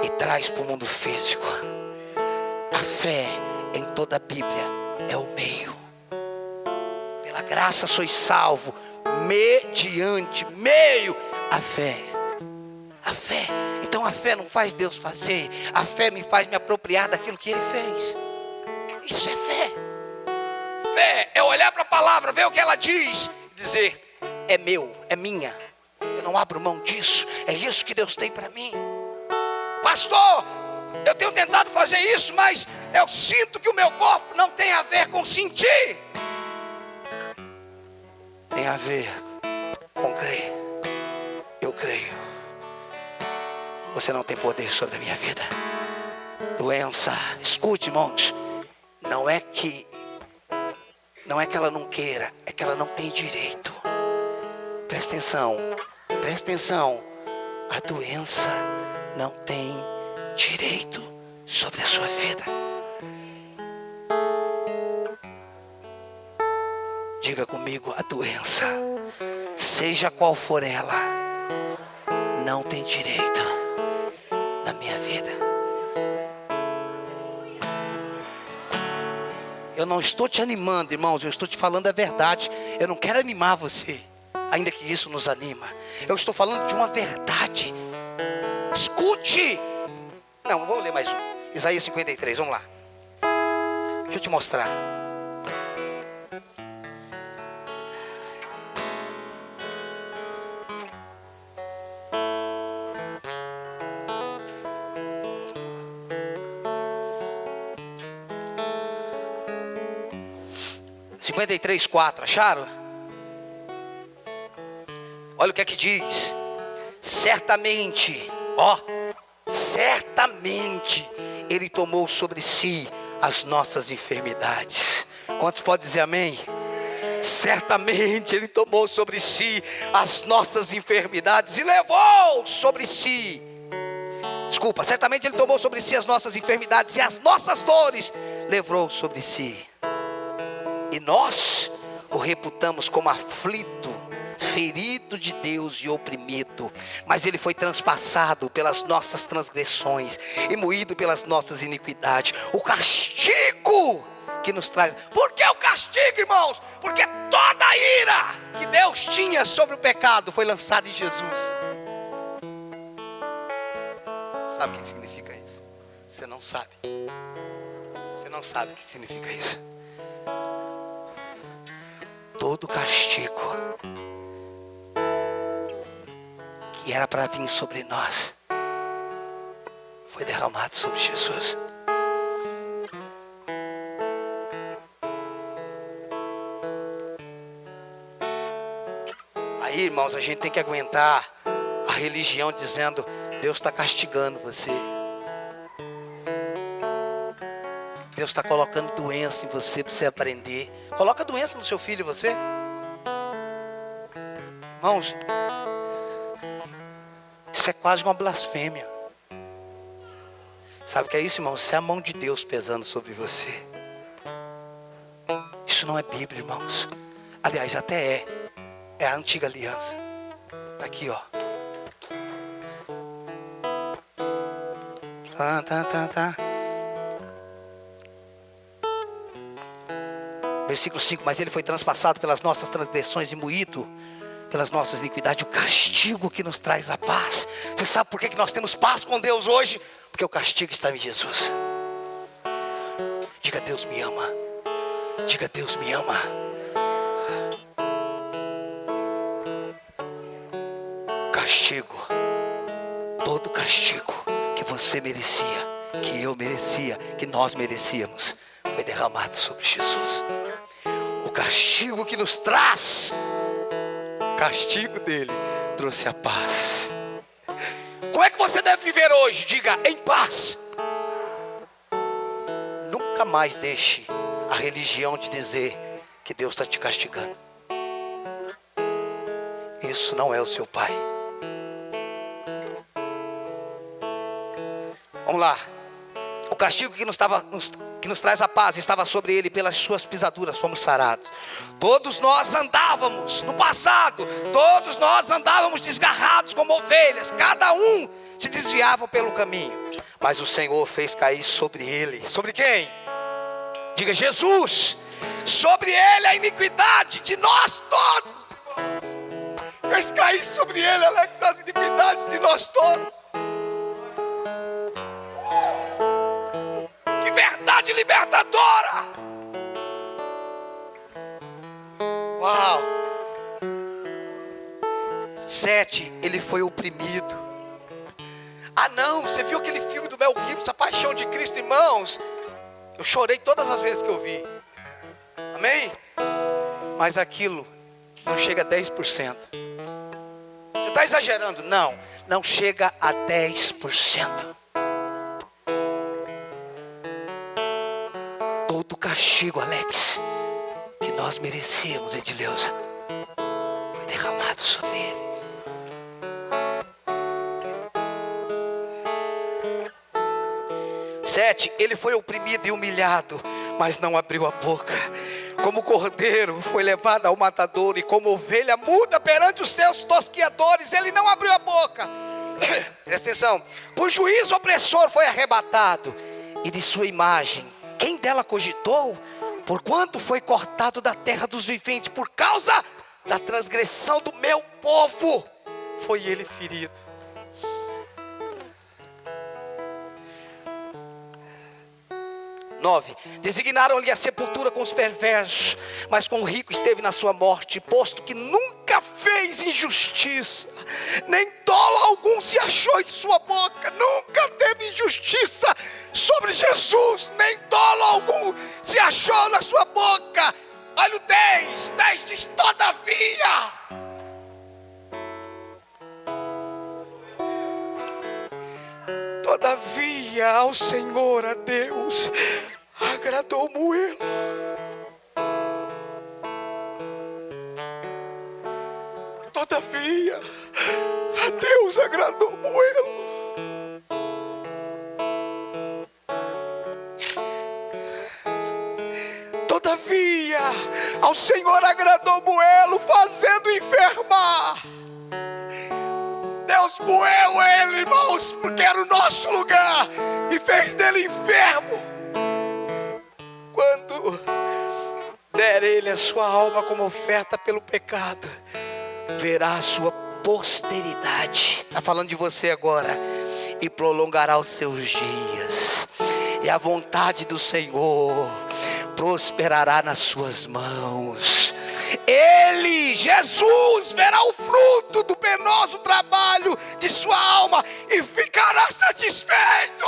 Speaker 1: e traz para o mundo físico. A fé em toda a Bíblia é o meio. Pela graça sois salvo, mediante, meio, a fé. A fé. Então a fé não faz Deus fazer. A fé me faz me apropriar daquilo que Ele fez. Isso é fé. Fé é olhar para a palavra, ver o que ela diz e dizer: é meu, é minha. Eu não abro mão disso. É isso que Deus tem para mim. Pastor, eu tenho tentado fazer isso, mas eu sinto que o meu corpo não tem a ver com sentir. Tem a ver com crer. Eu creio. Você não tem poder sobre a minha vida. Doença, escute, irmãos. Não é que ela não queira, é que ela não tem direito. Presta atenção, presta atenção. A doença não tem direito sobre a sua vida. Diga comigo: a doença, seja qual for ela, não tem direito na minha vida. Eu não estou te animando, irmãos, eu estou te falando a verdade. Eu não quero animar você, ainda que isso nos anima. Eu estou falando de uma verdade. Escute. Não, vou ler mais um. Isaías 53, vamos lá. Deixa eu te mostrar. Cinquenta e três, 4, acharam? Olha o que é que diz. Certamente, certamente Ele tomou sobre si as nossas enfermidades. Quantos podem dizer amém? Certamente Ele tomou sobre si as nossas enfermidades e levou sobre si. Certamente Ele tomou sobre si as nossas enfermidades e as nossas dores levou sobre si. E nós o reputamos como aflito, ferido de Deus e oprimido. Mas Ele foi transpassado pelas nossas transgressões e moído pelas nossas iniquidades. O castigo que nos traz. Por que o castigo, irmãos? Porque toda a ira que Deus tinha sobre o pecado foi lançada em Jesus. Sabe o que significa isso? Você não sabe. Você não sabe o que significa isso. Todo castigo que era para vir sobre nós foi derramado sobre Jesus. Aí, irmãos, a gente tem que aguentar a religião dizendo: Deus está castigando você. Deus está colocando doença em você para você aprender. Coloca doença no seu filho, você. Irmãos, isso é quase uma blasfêmia. Sabe o que é isso, irmãos? Isso é a mão de Deus pesando sobre você. Isso não é Bíblia, irmãos. Aliás, até é. É a antiga aliança. Está aqui, ó. Tá. Versículo 5, mas ele foi transpassado pelas nossas transgressões e moído pelas nossas iniquidades, o castigo que nos traz a paz. Você sabe por que nós temos paz com Deus hoje? Porque o castigo está em Jesus. Diga: Deus me ama. Diga: Deus me ama. Castigo, todo castigo que você merecia, que eu merecia, que nós merecíamos, foi derramado sobre Jesus. O castigo que nos traz, o castigo dele trouxe a paz. Como é que você deve viver hoje? Diga: em paz. Nunca mais deixe a religião te dizer que Deus está te castigando. Isso não é o seu pai. Vamos lá. O castigo que nos traz a paz estava sobre ele, pelas suas pisaduras fomos sarados. Todos nós andávamos no passado, todos nós andávamos desgarrados como ovelhas, cada um se desviava pelo caminho, mas o Senhor fez cair sobre ele. Sobre quem? Diga: Jesus. Sobre ele a iniquidade de nós todos. Fez cair sobre ele, Alex, as iniquidades de nós todos. Que verdade libertadora! Uau! 7, ele foi oprimido. Ah não, você viu aquele filme do Mel Gibson, A Paixão de Cristo, irmãos? Eu chorei todas as vezes que eu vi. Amém? Mas aquilo não chega a 10%. Você está exagerando? Não, não chega a 10%. Todo o castigo, Alex, que nós merecíamos, Edileuza, foi derramado sobre ele. Ele foi oprimido e humilhado, mas não abriu a boca. Como cordeiro foi levado ao matador, e como ovelha muda perante os seus tosquiadores, ele não abriu a boca. Presta atenção. Por juízo opressor foi arrebatado, e de sua imagem quem dela cogitou? Porquanto foi cortado da terra dos viventes, por causa da transgressão do meu povo foi ele ferido. Designaram-lhe a sepultura com os perversos, mas com o rico esteve na sua morte, posto que nunca fez injustiça, nem dolo algum se achou em sua boca. Nunca teve injustiça sobre Jesus, nem dolo algum se achou na sua boca. Olha o 10 diz: todavia ao Senhor, a Deus, agradou moê-lo. Todavia a Deus agradou moê-lo. Todavia ao Senhor agradou moê-lo, fazendo enfermar. Deus moeu ele, irmãos, porque era o nosso lugar, e fez dele enfermo. Quando der ele a sua alma como oferta pelo pecado, verá a sua posteridade. Está falando de você agora. E prolongará os seus dias, e a vontade do Senhor prosperará nas suas mãos. Ele, Jesus, verá o fruto do penoso trabalho de sua alma e ficará satisfeito.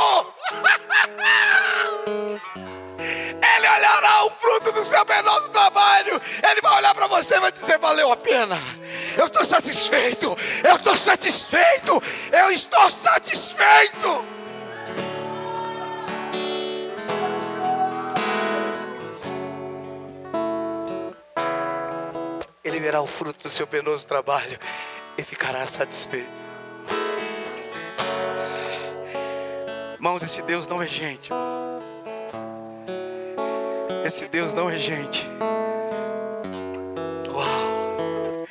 Speaker 1: Ele olhará o fruto do seu penoso trabalho. Ele vai olhar para você e vai dizer: valeu a pena. Eu estou satisfeito. Eu estou satisfeito. Eu estou satisfeito. Ele verá o fruto do seu penoso trabalho e ficará satisfeito. Irmãos, esse Deus não é gente. Esse Deus não é gente. Uau!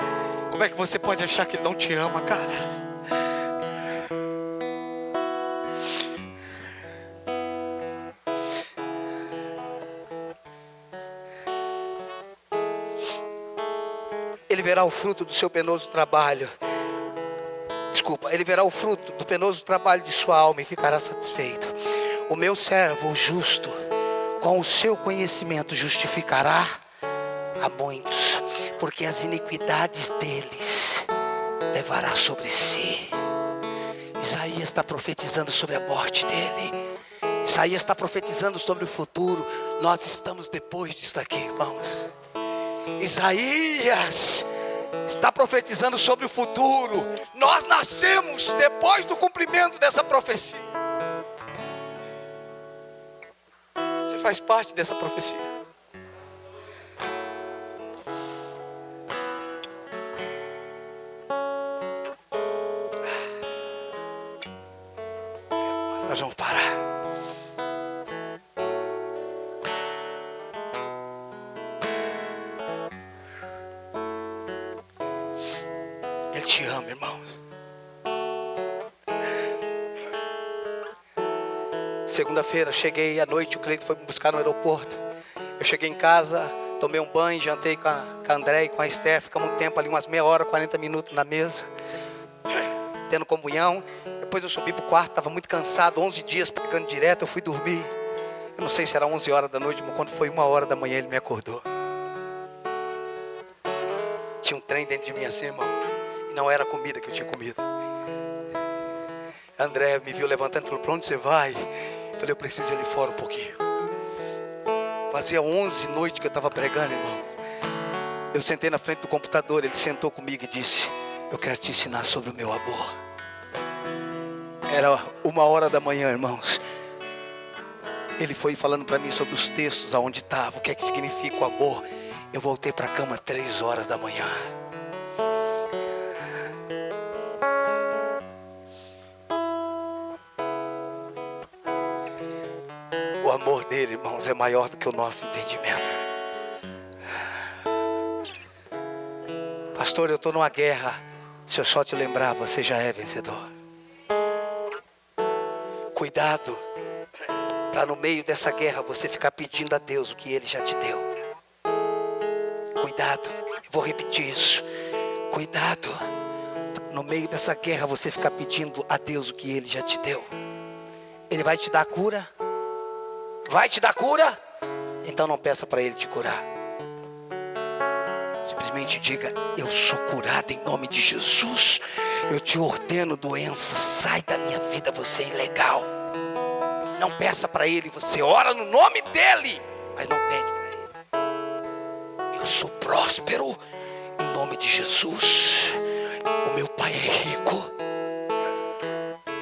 Speaker 1: Como é que você pode achar que Ele não te ama, cara? ele verá o fruto do seu penoso trabalho. Desculpa, ele verá o fruto do penoso trabalho de sua alma e ficará satisfeito. O meu servo, o justo, com o seu conhecimento justificará a muitos, porque as iniquidades deles levará sobre si. Isaías está profetizando sobre a morte dele. Isaías está profetizando sobre o futuro. Nós estamos depois disso aqui, irmãos. Isaías está profetizando sobre o futuro. Nós nascemos depois do cumprimento dessa profecia. Você faz parte dessa profecia. Nós vamos parar. Ele te ama, irmãos. Segunda-feira, cheguei à noite, o Cleiton foi me buscar no aeroporto. Eu cheguei em casa, tomei um banho, jantei com a André e com a Esther. Ficamos um tempo ali, umas meia hora, 40 minutos na mesa, tendo comunhão. Depois eu subi para o quarto, estava muito cansado, 11 dias pegando direto, eu fui dormir. Eu não sei se era 11 horas da noite, mas quando foi 1 hora da manhã ele me acordou. Tinha um trem dentro de mim assim, irmão, e não era a comida que eu tinha comido. André me viu levantando e falou: para onde você vai? Eu falei: eu preciso ir ali fora um pouquinho. Fazia 11 noites que eu estava pregando, irmão. Eu sentei na frente do computador, ele sentou comigo e disse: eu quero te ensinar sobre o meu amor. Era 1 hora da manhã, irmãos. Ele foi falando para mim sobre os textos, aonde estava, o que é que significa o amor. Eu voltei para a cama 3 horas da manhã. O amor dele, irmãos, é maior do que o nosso entendimento. Pastor, eu estou numa guerra. Se eu só te lembrar, você já é vencedor. Cuidado, para no meio dessa guerra você ficar pedindo a Deus o que Ele já te deu. Cuidado, eu vou repetir isso. Cuidado, no meio dessa guerra você ficar pedindo a Deus o que Ele já te deu. Ele vai te dar cura? Vai te dar cura? Então não peça para Ele te curar. Simplesmente diga: eu sou curado em nome de Jesus. Eu te ordeno, doença, sai da minha vida, você é ilegal. Não peça para Ele, você ora no nome dEle, mas não pede para Ele. Eu sou próspero em nome de Jesus. O meu Pai é rico.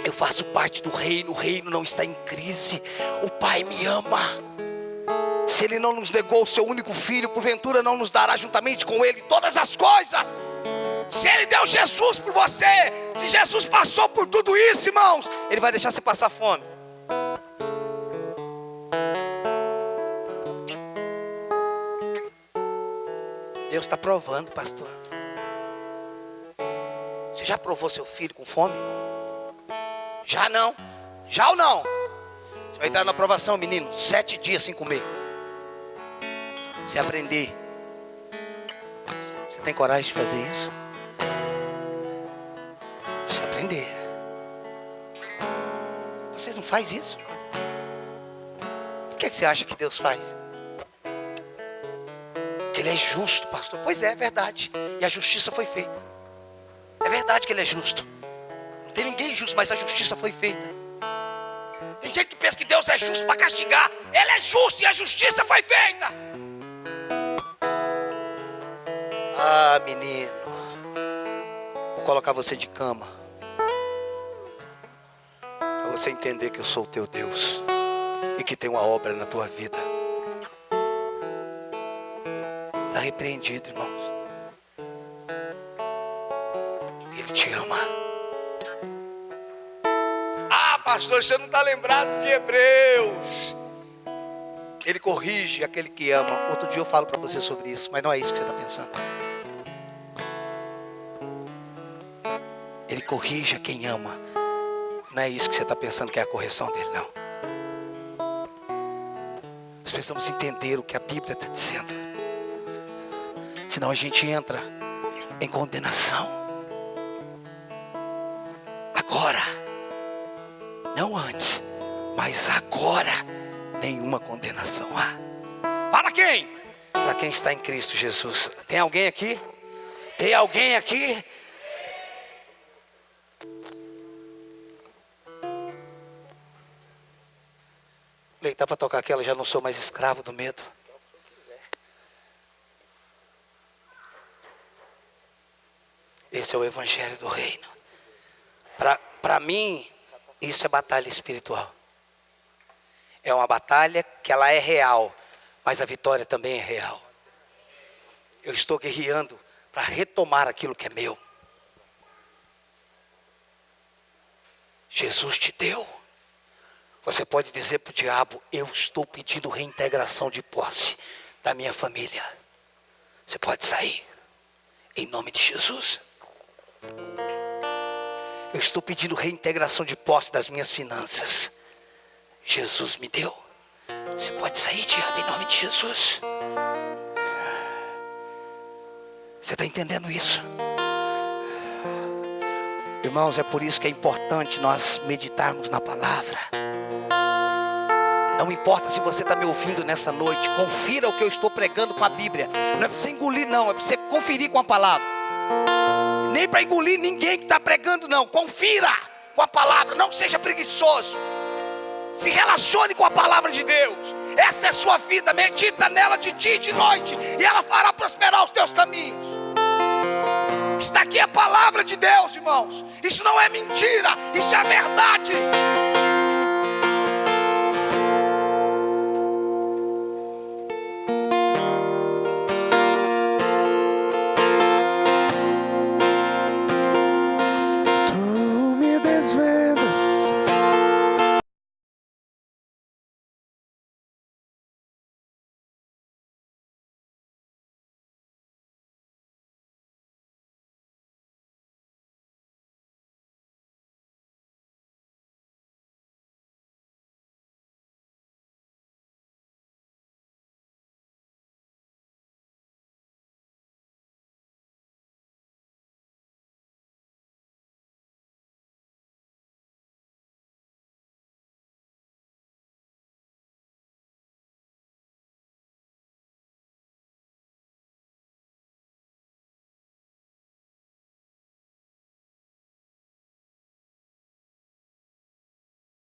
Speaker 1: Eu faço parte do reino, o reino não está em crise. O Pai me ama. Se Ele não nos negou o seu único filho, porventura não nos dará juntamente com Ele todas as coisas. Se Ele deu Jesus por você, se Jesus passou por tudo isso, irmãos, Ele vai deixar você passar fome. Deus está provando, pastor. Você já provou seu filho com fome? Já não? Já ou não? Você vai entrar na aprovação, menino, 7 dias sem comer. Se aprender. Você tem coragem de fazer isso? Se aprender. Vocês não fazem isso? Por que você acha que Deus faz? Porque Ele é justo, pastor. Pois é verdade. E a justiça foi feita. É verdade que Ele é justo. Não tem ninguém justo, mas a justiça foi feita. Tem gente que pensa que Deus é justo para castigar. Ele é justo e a justiça foi feita. Ah, menino, vou colocar você de cama, para você entender que eu sou o teu Deus e que tem uma obra na tua vida. Está repreendido, irmãos. Ele te ama. Ah, pastor, você não está lembrado de Hebreus. Ele corrige aquele que ama. Outro dia eu falo para você sobre isso, mas não é isso que você está pensando. Ele corrige a quem ama. Não é isso que você está pensando que é a correção dele, não. Nós precisamos entender o que a Bíblia está dizendo. Senão a gente entra em condenação. Agora, não antes, mas agora, nenhuma condenação há. Para quem? Para quem está em Cristo Jesus. Tem alguém aqui? Tem alguém aqui? Dá para tocar aquela, já não sou mais escravo do medo. Esse é o evangelho do reino. Para mim, isso é batalha espiritual. É uma batalha que ela é real, mas a vitória também é real. Eu estou guerreando para retomar aquilo que é meu. Jesus te deu. Você pode dizer para o diabo: eu estou pedindo reintegração de posse da minha família. Você pode sair, em nome de Jesus. Eu estou pedindo reintegração de posse das minhas finanças. Jesus me deu. Você pode sair, diabo, em nome de Jesus. Você está entendendo isso? Irmãos, é por isso que é importante nós meditarmos na palavra. Não importa se você está me ouvindo nessa noite, confira o que eu estou pregando com a Bíblia. Não é para você engolir não, é para você conferir com a palavra. Nem para engolir ninguém que está pregando não, confira com a palavra, não seja preguiçoso. Se relacione com a palavra de Deus. Essa é a sua vida, medita nela de dia e de noite, e ela fará prosperar os teus caminhos. Está aqui a palavra de Deus, irmãos. Isso não é mentira, isso é a verdade.